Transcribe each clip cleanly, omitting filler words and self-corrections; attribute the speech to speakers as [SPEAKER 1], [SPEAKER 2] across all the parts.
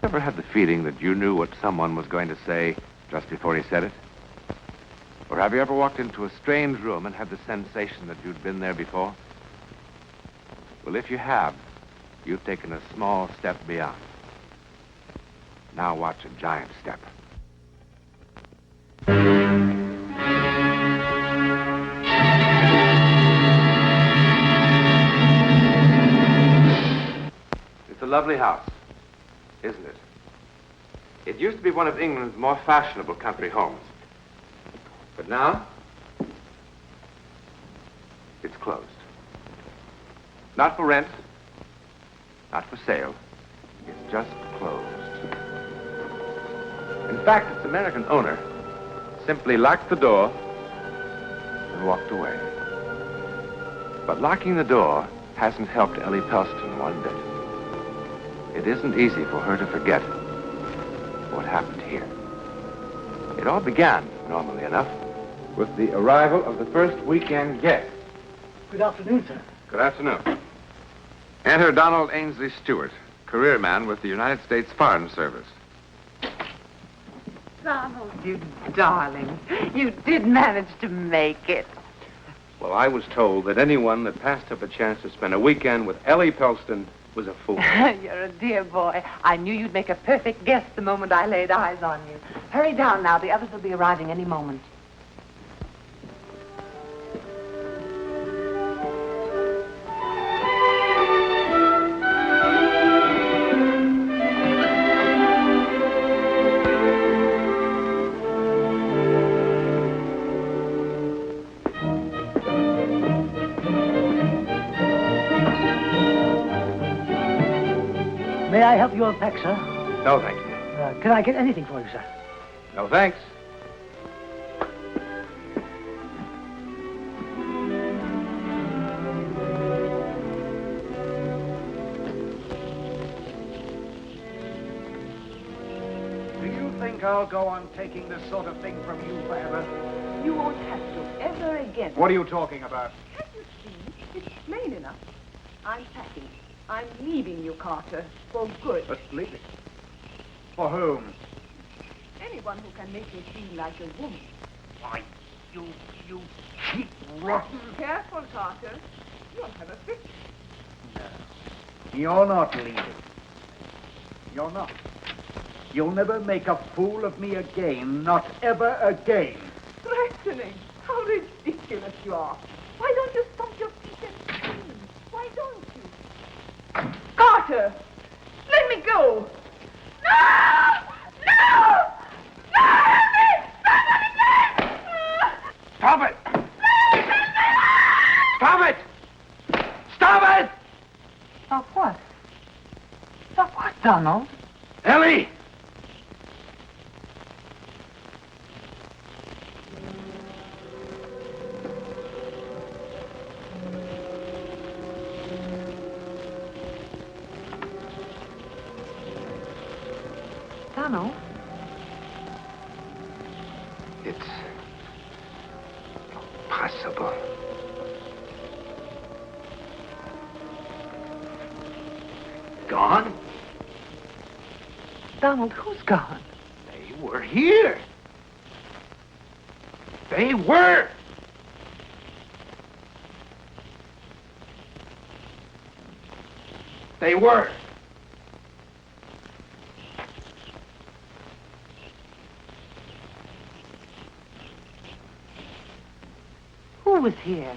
[SPEAKER 1] Ever had the feeling that you knew what someone was going to say just before he said it? Or have you ever walked into a strange room and had the sensation that you'd been there before? Well, if you have, you've taken a small step beyond. Now watch a giant step. It's a lovely house, isn't it? It used to be one of England's more fashionable country homes. But now, it's closed. Not for rent, not for sale. It's just closed. In fact, its American owner simply locked the door and walked away. But locking the door hasn't helped Ellie Pelston one bit. It isn't easy for her to forget what happened here. It all began, normally enough, with the arrival of the first weekend guest.
[SPEAKER 2] Good afternoon, sir.
[SPEAKER 1] Good afternoon. Enter Donald Ainsley Stewart, career man with the United States Foreign Service.
[SPEAKER 3] Donald, you darling. You did manage to make it.
[SPEAKER 1] Well, I was told that anyone that passed up a chance to spend a weekend with Ellie Pelston was a fool.
[SPEAKER 3] You're a dear boy. I knew you'd make a perfect guest the moment I laid eyes on you. Hurry down now. The others will be arriving any moment.
[SPEAKER 2] May I help you unpack, sir?
[SPEAKER 1] No, thank you.
[SPEAKER 2] Can I get anything for you, sir?
[SPEAKER 1] No, thanks.
[SPEAKER 4] Do you think I'll go on taking this sort of thing from you forever?
[SPEAKER 5] You won't have to ever again.
[SPEAKER 4] What are you talking about?
[SPEAKER 5] Can't you see? It's plain enough. I'm packing. I'm leaving you, Carter, for good.
[SPEAKER 4] But leave For whom?
[SPEAKER 5] Anyone who can make you feel like a woman.
[SPEAKER 4] Why, you cheap, rotten...
[SPEAKER 5] Careful, Carter. You'll have a fit.
[SPEAKER 4] No. You're not leaving. You're not. You'll never make a fool of me again. Not ever again.
[SPEAKER 5] Threatening. How ridiculous you are. Why don't you stomp your feet and scream? Why don't you? Carter! Let me go! No! No! No! Help me! Somebody please!
[SPEAKER 4] Stop it! Stop it! Stop it!
[SPEAKER 3] Stop what? Stop what, Donald?
[SPEAKER 4] Ellie!
[SPEAKER 3] Donald?
[SPEAKER 1] It's impossible.
[SPEAKER 4] Gone?
[SPEAKER 3] Donald, who's gone?
[SPEAKER 4] They were here. They were. They were.
[SPEAKER 3] Who was here?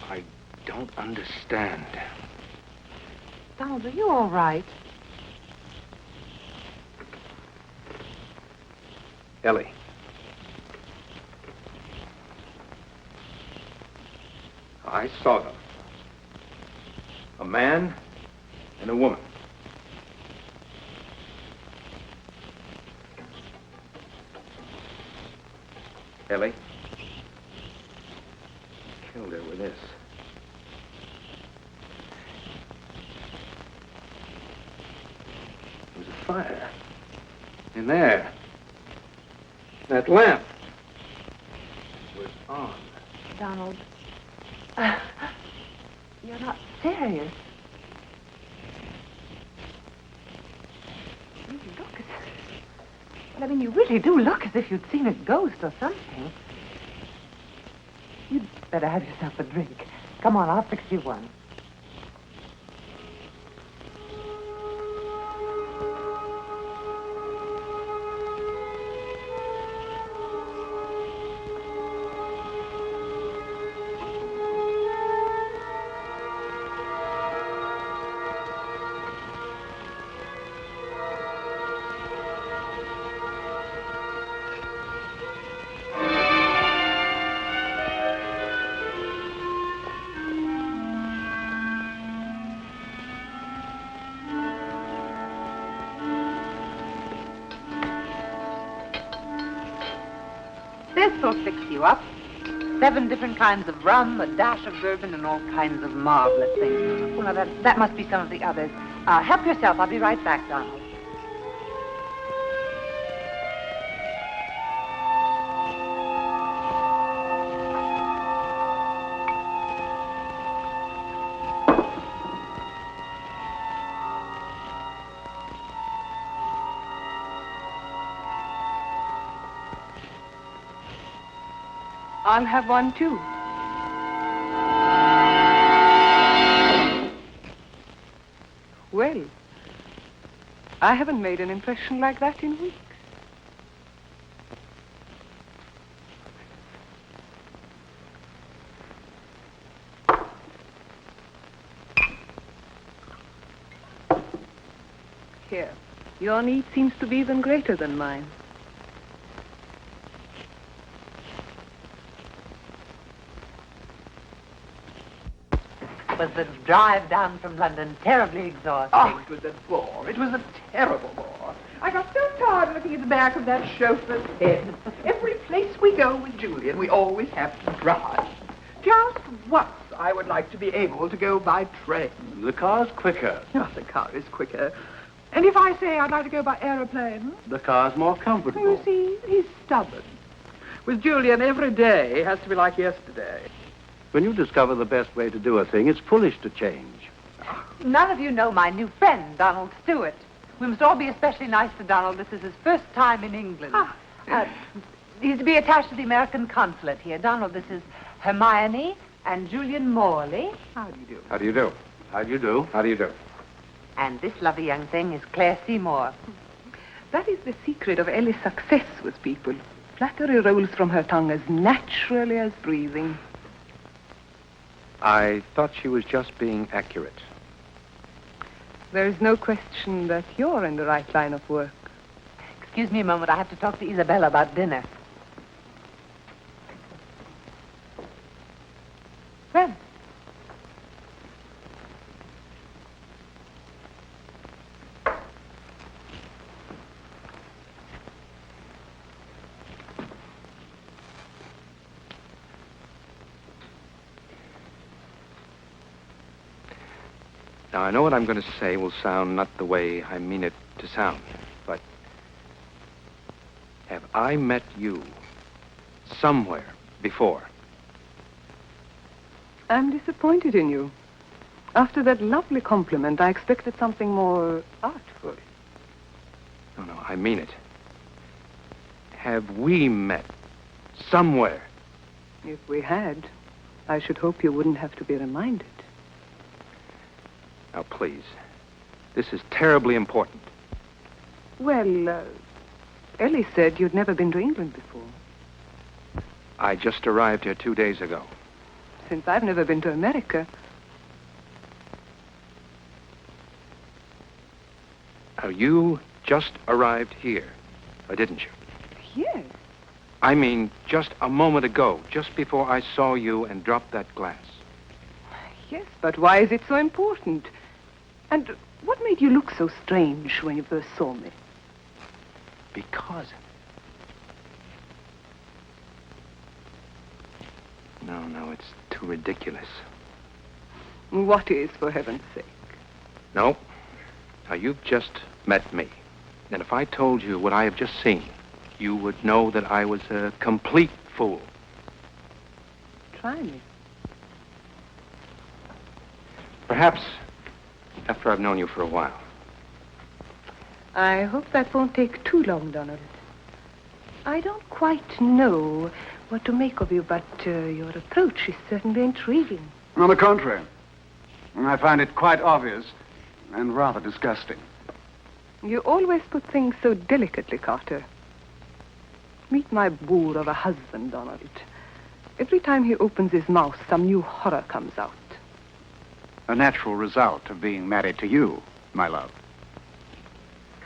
[SPEAKER 1] I don't understand.
[SPEAKER 3] Donald, are you all right?
[SPEAKER 1] Ellie. I saw them. A man and a woman. Ellie killed her with this. There was a fire in there. That lamp was on.
[SPEAKER 3] Donald, you're not serious. I mean, you really do look as if you'd seen a ghost or something. You'd better have yourself a drink. Come on, I'll fix you one. This will fix you up. 7 different kinds of rum, a dash of bourbon, and all kinds of marvelous things. Well, now, that must be some of the others. Help yourself. I'll be right back, Donald.
[SPEAKER 5] I'll have one, too. Well, I haven't made an impression like that in weeks. Here, your need seems to be even greater than mine.
[SPEAKER 3] Was the drive down from London terribly exhausting?
[SPEAKER 6] Oh, it was a bore. It was a terrible bore. I got so tired looking at the back of that chauffeur's head. Every place we go with Julian, we always have to drive. Just once I would like to be able to go by train.
[SPEAKER 4] The car's quicker.
[SPEAKER 6] Oh, the car is quicker. And if I say I'd like to go by aeroplane?
[SPEAKER 4] The car's more comfortable.
[SPEAKER 6] You see, he's stubborn. With Julian, every day has to be like yesterday.
[SPEAKER 4] When you discover the best way to do a thing, it's foolish to change.
[SPEAKER 3] None of you know my new friend, Donald Stewart. We must all be especially nice to Donald. This is his first time in England. He's to be attached to the American consulate here. Donald, this is Hermione and Julian Morley.
[SPEAKER 6] How do you do?
[SPEAKER 1] How do you do?
[SPEAKER 4] How do you do?
[SPEAKER 1] How do you do?
[SPEAKER 3] And this lovely young thing is Claire Seymour.
[SPEAKER 5] That is the secret of Ellie's success with people. Flattery rolls from her tongue as naturally as breathing.
[SPEAKER 1] I thought she was just being accurate.
[SPEAKER 5] There is no question that you're in the right line of work.
[SPEAKER 3] Excuse me a moment. I have to talk to Isabella about dinner. When?
[SPEAKER 1] Now, I know what I'm going to say will sound not the way I mean it to sound, but have I met you somewhere before?
[SPEAKER 5] I'm disappointed in you. After that lovely compliment, I expected something more artful.
[SPEAKER 1] No, I mean it. Have we met somewhere?
[SPEAKER 5] If we had, I should hope you wouldn't have to be reminded.
[SPEAKER 1] Now, please. This is terribly important.
[SPEAKER 5] Well, Ellie said you'd never been to England before.
[SPEAKER 1] I just arrived here 2 days ago.
[SPEAKER 5] Since I've never been to America.
[SPEAKER 1] Now, you just arrived here, or didn't you?
[SPEAKER 5] Yes.
[SPEAKER 1] I mean, just a moment ago, just before I saw you and dropped that glass.
[SPEAKER 5] Yes, but why is it so important? And what made you look so strange when you first saw me?
[SPEAKER 1] Because... No, it's too ridiculous.
[SPEAKER 5] What is, for heaven's sake?
[SPEAKER 1] No. Now, you've just met me. And if I told you what I have just seen, you would know that I was a complete fool.
[SPEAKER 5] Try me.
[SPEAKER 1] Perhaps after I've known you for a while.
[SPEAKER 5] I hope that won't take too long, Donald. I don't quite know what to make of you, but your approach is certainly intriguing.
[SPEAKER 7] On the contrary, I find it quite obvious and rather disgusting.
[SPEAKER 5] You always put things so delicately, Carter. Meet my boor of a husband, Donald. Every time he opens his mouth, some new horror comes out.
[SPEAKER 7] A natural result of being married to you, my love.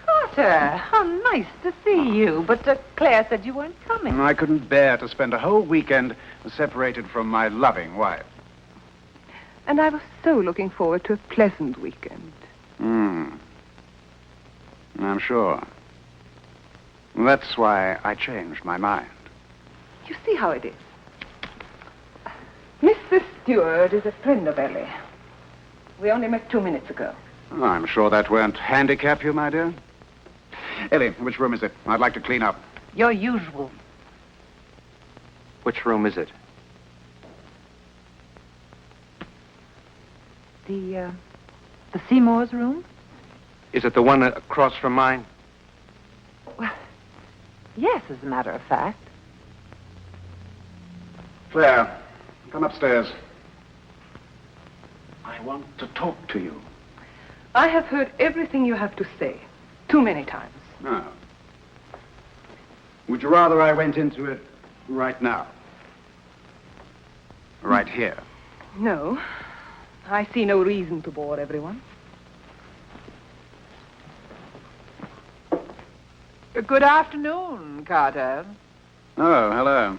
[SPEAKER 3] Carter, how nice to see you. But Claire said you weren't coming.
[SPEAKER 7] I couldn't bear to spend a whole weekend separated from my loving wife.
[SPEAKER 5] And I was so looking forward to a pleasant weekend.
[SPEAKER 7] I'm sure. That's why I changed my mind.
[SPEAKER 5] You see how it is. Mrs. Stewart is a friend of Ellie. We only met 2 minutes ago.
[SPEAKER 7] Oh, I'm sure that won't handicap you, my dear. Ellie, which room is it? I'd like to clean up.
[SPEAKER 3] Your usual.
[SPEAKER 1] Which room is it?
[SPEAKER 3] The Seymour's room?
[SPEAKER 1] Is it the one across from mine?
[SPEAKER 3] Well, yes, as a matter of fact.
[SPEAKER 7] Claire, come upstairs. I want to talk to you.
[SPEAKER 5] I have heard everything you have to say. Too many times.
[SPEAKER 7] Oh. Would you rather I went into it right now? Right here?
[SPEAKER 5] No. I see no reason to bore everyone.
[SPEAKER 6] Good afternoon, Carter.
[SPEAKER 7] Oh, hello.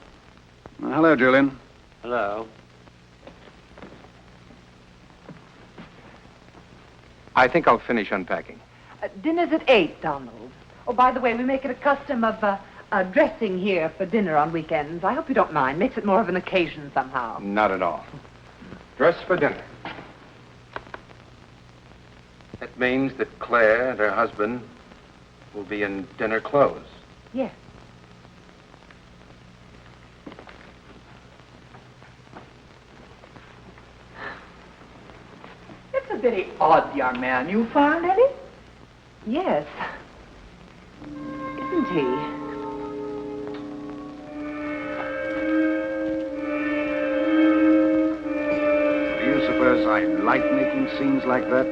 [SPEAKER 7] Hello, Julian.
[SPEAKER 1] Hello. I think I'll finish unpacking.
[SPEAKER 3] Dinner's at 8, Donald. Oh, by the way, we make it a custom of dressing here for dinner on weekends. I hope you don't mind. Makes it more of an occasion somehow.
[SPEAKER 1] Not at all. Dress for dinner. It means that Claire and her husband will be in dinner clothes.
[SPEAKER 3] Yes.
[SPEAKER 6] It's a very odd young man you found, Eddie.
[SPEAKER 3] Yes. Isn't he?
[SPEAKER 7] Do you suppose I like making scenes like that?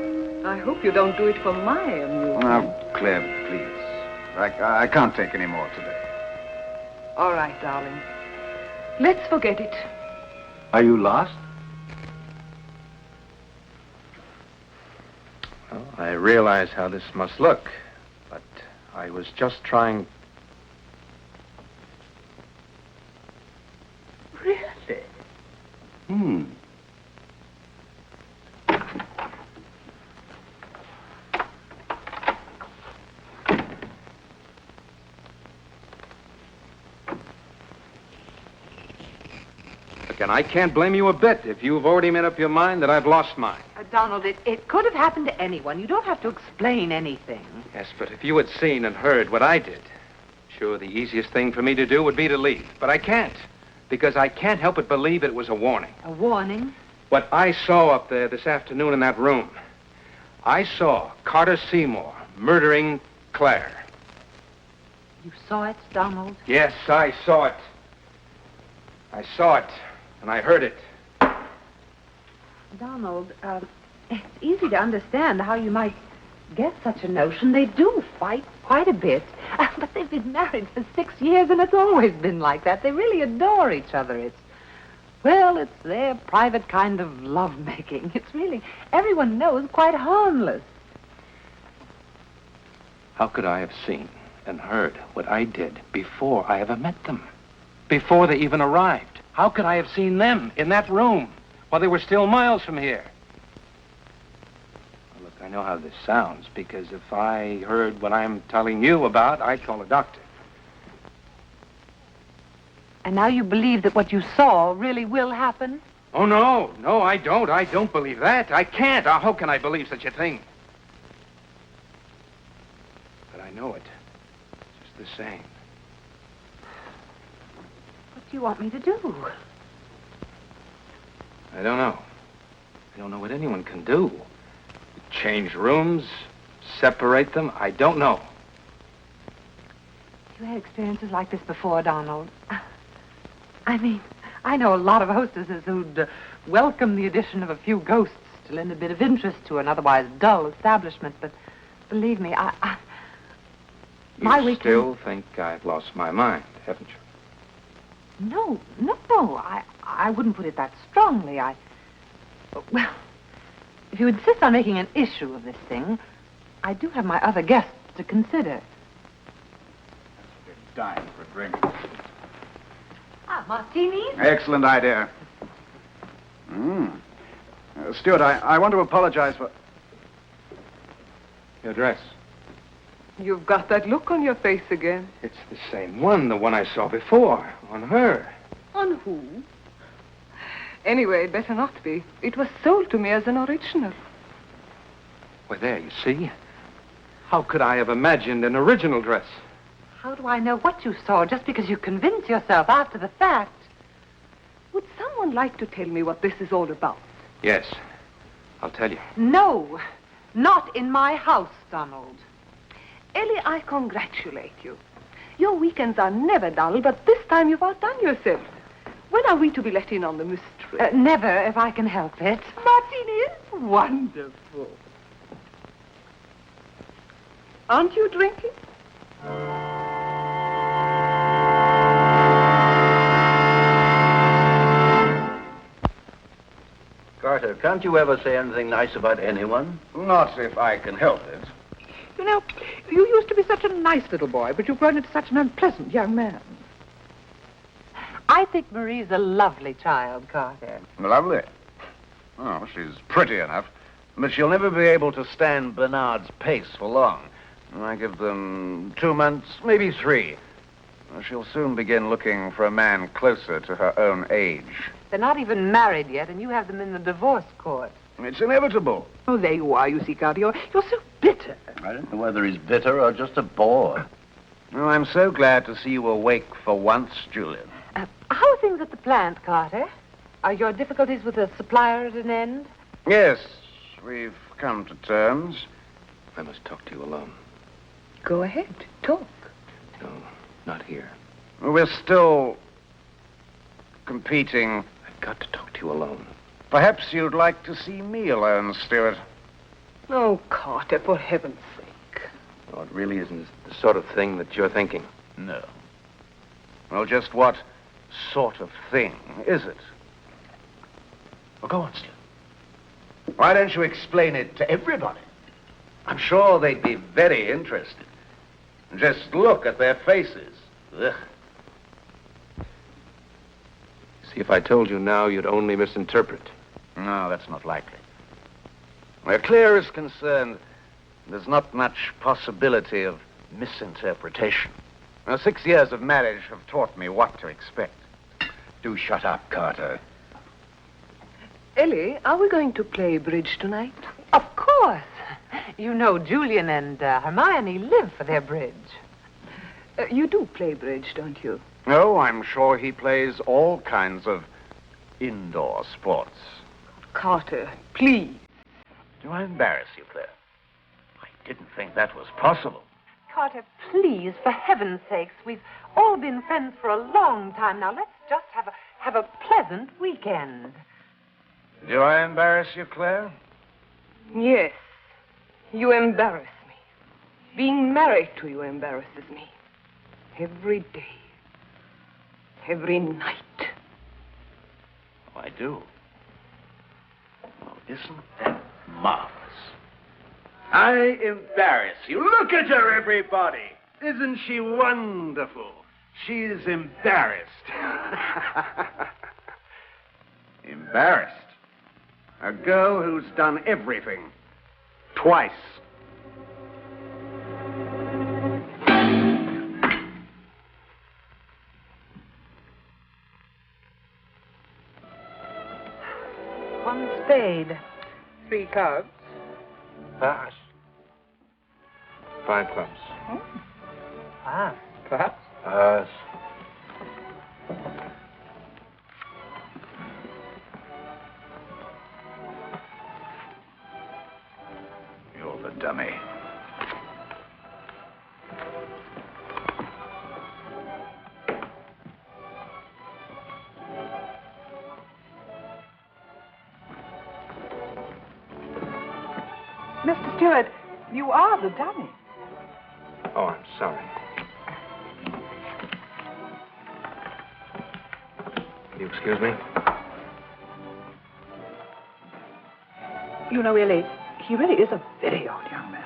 [SPEAKER 5] I hope you don't do it for my amusement.
[SPEAKER 7] Oh, Claire, please. I can't take any more today.
[SPEAKER 5] All right, darling. Let's forget it.
[SPEAKER 7] Are you lost?
[SPEAKER 1] Well, I realize how this must look, but I was just trying...
[SPEAKER 6] Really?
[SPEAKER 1] And I can't blame you a bit if you've already made up your mind that I've lost mine.
[SPEAKER 3] Donald, it could have happened to anyone. You don't have to explain anything.
[SPEAKER 1] Yes, but if you had seen and heard what I did, sure, the easiest thing for me to do would be to leave. But I can't, because I can't help but believe it was a warning.
[SPEAKER 3] A warning?
[SPEAKER 1] What I saw up there this afternoon in that room, I saw Carter Seymour murdering Claire.
[SPEAKER 3] You saw it, Donald?
[SPEAKER 1] Yes, I saw it. I saw it, and I heard it.
[SPEAKER 3] Donald, it's easy to understand how you might get such a notion. They do fight quite a bit. But they've been married for 6 years, and it's always been like that. They really adore each other. It's their private kind of lovemaking. It's really, everyone knows, quite harmless.
[SPEAKER 1] How could I have seen and heard what I did before I ever met them? Before they even arrived? How could I have seen them in that room while they were still miles from here? Well, look, I know how this sounds, because if I heard what I'm telling you about, I'd call a doctor.
[SPEAKER 3] And now you believe that what you saw really will happen?
[SPEAKER 1] Oh, no, I don't. I don't believe that. I can't. How can I believe such a thing? But I know it. Just the same.
[SPEAKER 3] What do you want me to do?
[SPEAKER 1] I don't know. I don't know what anyone can do. Change rooms, separate them, I don't know.
[SPEAKER 3] you had experiences like this before, Donald? I mean, I know a lot of hostesses who'd welcome the addition of a few ghosts to lend a bit of interest to an otherwise dull establishment, but believe me,
[SPEAKER 1] You still think I've lost my mind, haven't you?
[SPEAKER 3] No. I wouldn't put it that strongly. Well, if you insist on making an issue of this thing, I do have my other guests to consider.
[SPEAKER 7] Dying for a drink.
[SPEAKER 3] Martinis?
[SPEAKER 7] Excellent idea. Stuart, I want to apologize for...
[SPEAKER 1] Your dress.
[SPEAKER 6] You've got that look on your face again.
[SPEAKER 1] It's the same one, the one I saw before, on her.
[SPEAKER 6] On who? Anyway, it better not be. It was sold to me as an original.
[SPEAKER 1] Well, there, you see. How could I have imagined an original dress?
[SPEAKER 3] How do I know what you saw just because you convince yourself after the fact?
[SPEAKER 6] Would someone like to tell me what this is all about?
[SPEAKER 1] Yes, I'll tell you.
[SPEAKER 3] No, not in my house, Donald.
[SPEAKER 6] Ellie, I congratulate you. Your weekends are never dull, but this time you've outdone yourself. When are we to be let in on the mystery?
[SPEAKER 3] Never, if I can help it.
[SPEAKER 6] Martini is wonderful. Aren't you drinking?
[SPEAKER 8] Carter, can't you ever say anything nice about anyone?
[SPEAKER 7] Not if I can help it.
[SPEAKER 6] You know, you used to be such a nice little boy, but you've grown into such an unpleasant young man.
[SPEAKER 3] I think Marie's a lovely child, Carter.
[SPEAKER 7] Lovely. Oh, she's pretty enough, but she'll never be able to stand Bernard's pace for long. I give them 2 months, maybe 3. She'll soon begin looking for a man closer to her own age.
[SPEAKER 3] They're not even married yet, and you have them in the divorce court.
[SPEAKER 7] It's inevitable.
[SPEAKER 6] Oh, there you are, you see, Carter. You're so bitter.
[SPEAKER 8] I don't know whether he's bitter or just a bore.
[SPEAKER 7] Oh, I'm so glad to see you awake for once, Julian.
[SPEAKER 3] How are things at the plant, Carter? Are your difficulties with the supplier at an end?
[SPEAKER 7] Yes, we've come to terms.
[SPEAKER 1] I must talk to you alone.
[SPEAKER 6] Go ahead, talk.
[SPEAKER 1] No, not here.
[SPEAKER 7] We're still competing.
[SPEAKER 1] I've got to talk to you alone.
[SPEAKER 7] Perhaps you'd like to see me alone, Stuart.
[SPEAKER 6] Oh, Carter, for heaven's sake.
[SPEAKER 1] No, it really isn't the sort of thing that you're thinking.
[SPEAKER 7] No. Well, just what sort of thing is it? Well, go on, Stuart. Why don't you explain it to everybody? I'm sure they'd be very interested. Just look at their faces. Ugh.
[SPEAKER 1] See, if I told you now, you'd only misinterpret.
[SPEAKER 7] No, that's not likely. Where Claire is concerned, there's not much possibility of misinterpretation. Now, 6 years of marriage have taught me what to expect.
[SPEAKER 8] Do shut up, Carter.
[SPEAKER 6] Ellie, are we going to play bridge tonight?
[SPEAKER 3] Of course. You know Julian and Hermione live for their bridge.
[SPEAKER 6] You do play bridge, don't you?
[SPEAKER 7] Oh, I'm sure he plays all kinds of indoor sports.
[SPEAKER 6] Carter, please.
[SPEAKER 7] Do I embarrass you, Claire? I didn't think that was possible.
[SPEAKER 3] Carter, please, for heaven's sakes, we've all been friends for a long time now. Let's just have a pleasant weekend.
[SPEAKER 7] Do I embarrass you, Claire?
[SPEAKER 6] Yes, you embarrass me. Being married to you embarrasses me. Every day. Every night.
[SPEAKER 7] Oh, I do. Oh, isn't that marvelous? I embarrass you. Look at her, everybody. Isn't she wonderful? She's embarrassed. Embarrassed? A girl who's done everything. Twice.
[SPEAKER 3] One spade.
[SPEAKER 6] 3 cards.
[SPEAKER 1] Pass. 5 clubs.
[SPEAKER 3] Ah.
[SPEAKER 6] Perhaps.
[SPEAKER 1] Pass.
[SPEAKER 7] You're the dummy.
[SPEAKER 6] Mr. Stewart, you are the dummy.
[SPEAKER 1] Oh, I'm sorry. Will you excuse me?
[SPEAKER 6] You know, Ellie, he really is a very odd young man.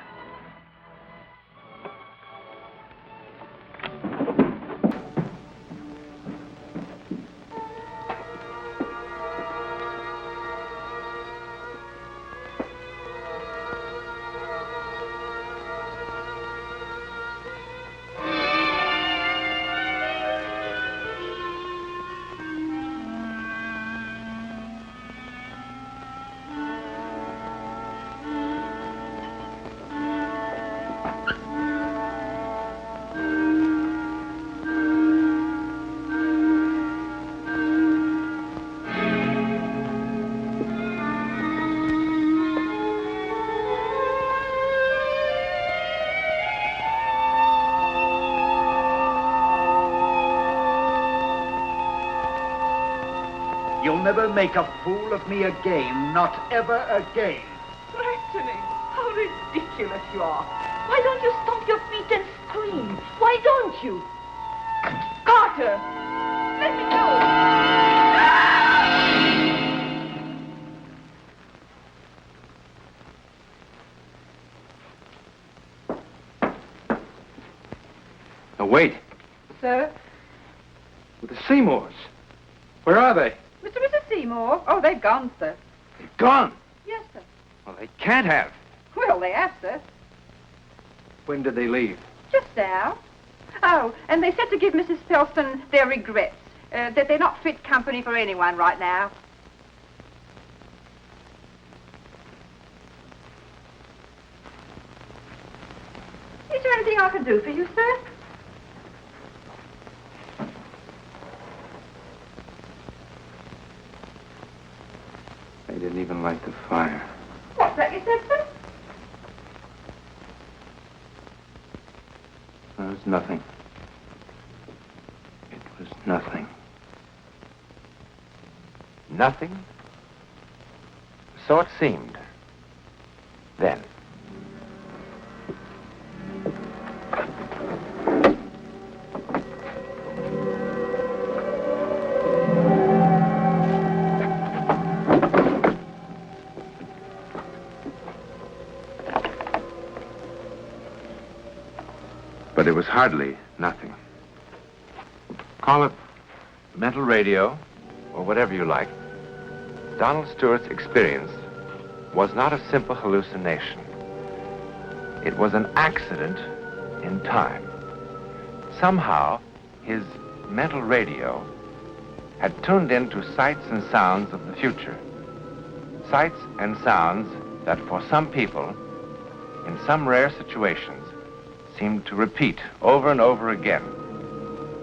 [SPEAKER 4] You'll never make a fool of me again, not ever again.
[SPEAKER 5] Threatening? How ridiculous you are. Why don't you stomp your feet and scream? Why don't you? Carter! Let me go!
[SPEAKER 1] Now, wait.
[SPEAKER 3] Sir?
[SPEAKER 1] With the Seymours. Where are they?
[SPEAKER 3] Mr. and Mrs. Seymour? Oh, they've gone, sir.
[SPEAKER 1] They've gone.
[SPEAKER 3] Yes, sir.
[SPEAKER 1] Well, they can't have.
[SPEAKER 3] Well, they have, sir.
[SPEAKER 1] When did they leave?
[SPEAKER 3] Just now. Oh, and they said to give Mrs. Pelston their regrets, that they're not fit company for anyone right now. Is there anything I can do for you, sir?
[SPEAKER 1] They didn't even light the fire.
[SPEAKER 3] What's that you said, sir?
[SPEAKER 1] It was nothing. It was nothing. Nothing? So it seemed. Then. But it was hardly nothing. Call it mental radio, or whatever you like. Donald Stewart's experience was not a simple hallucination. It was an accident in time. Somehow, his mental radio had tuned into sights and sounds of the future. Sights and sounds that for some people, in some rare situations, seemed to repeat over and over again,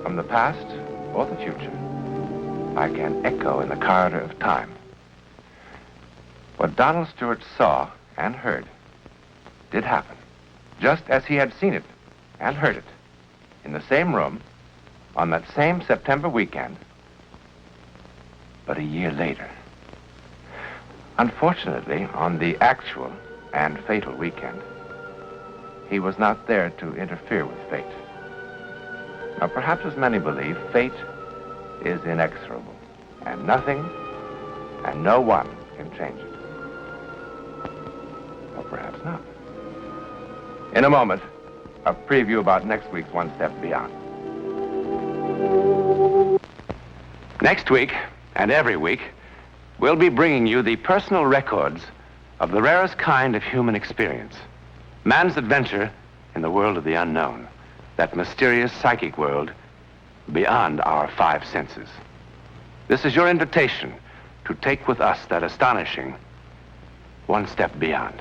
[SPEAKER 1] from the past or the future, like an echo in the corridor of time. What Donald Stewart saw and heard did happen, just as he had seen it and heard it, in the same room, on that same September weekend, but a year later. Unfortunately, on the actual and fatal weekend, he was not there to interfere with fate. Now, perhaps as many believe, fate is inexorable, and nothing and no one can change it. Or perhaps not. In a moment, a preview about next week's One Step Beyond. Next week, and every week, we'll be bringing you the personal records of the rarest kind of human experience. Man's adventure in the world of the unknown, that mysterious psychic world beyond our five senses. This is your invitation to take with us that astonishing one step beyond.